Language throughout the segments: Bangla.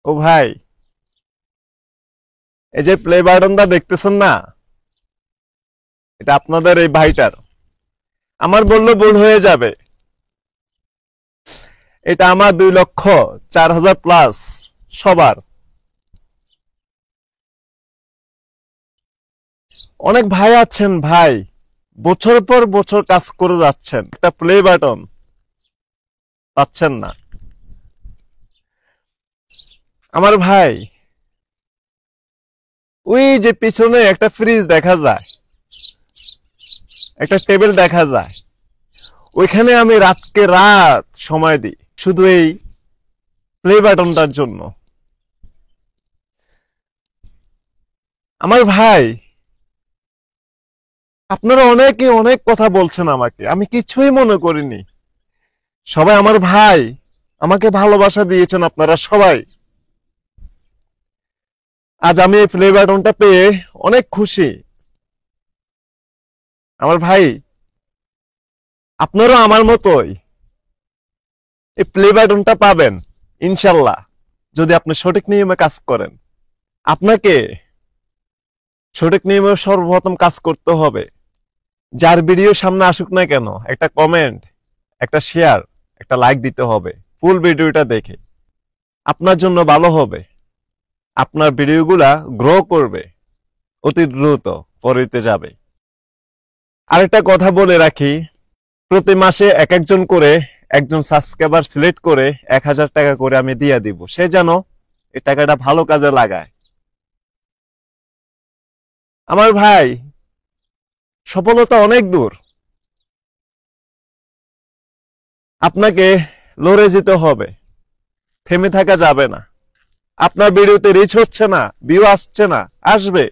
ও ভাই, এই যে প্লে বাটনটা দেখতেছেন না, এটা আপনাদের এই ভাইটার। আমার বললে ভুল হয়ে যাবে। এটা আমার 2,04,000 প্লাস সবার। অনেক ভাই আছেন ভাই, বছর পর বছর কাজ করে যাচ্ছেন, একটা প্লে বাটন পাচ্ছেন না। আমার ভাই, ওই যে পিছনে একটা ফ্রিজ দেখা যায়, একটা টেবিল দেখা যায়, ওইখানে আমি রাতকে রাত সময় দিই শুধু এই প্লে বাটনটার জন্য। আমার ভাই, আপনারা অনেকে অনেক কথা বলছেন আমাকে, আমি কিছুই মনে করিনি। সবাই আমার ভাই, আমাকে ভালোবাসা দিয়েছেন আপনারা সবাই। আজ আমি এই প্লে বাটনটা পেয়ে অনেক খুশি। আমার ভাই, আপনারও আমার মতোই এই প্লে বাটনটা পাবেন ইনশাল্লাহ, যদি আপনি সঠিক নিয়মে কাজ করেন। আপনাকে সঠিক নিয়মে সর্বপ্রথম কাজ করতে হবে। যার ভিডিও সামনে আসুক না কেন, একটা কমেন্ট, একটা শেয়ার, একটা লাইক দিতে হবে ফুল ভিডিওটা দেখে। আপনার জন্য ভালো হবে, আপনার ভিডিওগুলা গ্রো করবে, অতি দ্রুত পরিতে যাবে। আরেকটা কথা বলে রাখি, প্রতি মাসে এক একজন করে, একজন সাবস্ক্রাইবার সিলেক্ট করে 1,000 টাকা করে আমি দিয়ে দিব, সে যেন এই টাকাটা ভালো কাজে লাগায়। আমার ভাই, সফলতা অনেক দূর, আপনাকে লড়ে যেতে হবে, থেমে থাকা যাবে না। আপনার ভিডিওতে রিচ হচ্ছে না, ভিউ আসছে না, আসবে।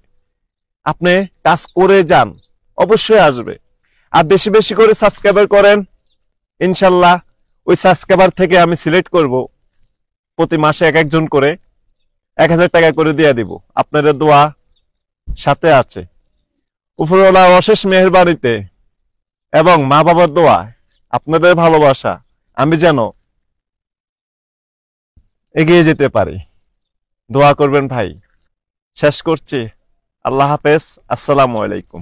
আপনি কাজ করে যান, অবশ্যই আসবে। আর বেশি বেশি করে সাবস্ক্রাইবার করেন, ইনশাল্লাহ ওই সাবস্ক্রাইবার থেকে আমি সিলেক্ট করব, প্রতি মাসে এক একজন করে 1,000 টাকা করে দিয়ে দিব। আপনাদের দোয়া সাথে আছে, উপরওয়ালা অশেষ মেহেরবানিতে এবং মা বাবার দোয়া, আপনাদের ভালোবাসা, আমি যেন এগিয়ে যেতে পারি। দোয়া করবেন ভাই। শেষ করছি। আল্লাহ হাফেজ। আসসালামু আলাইকুম।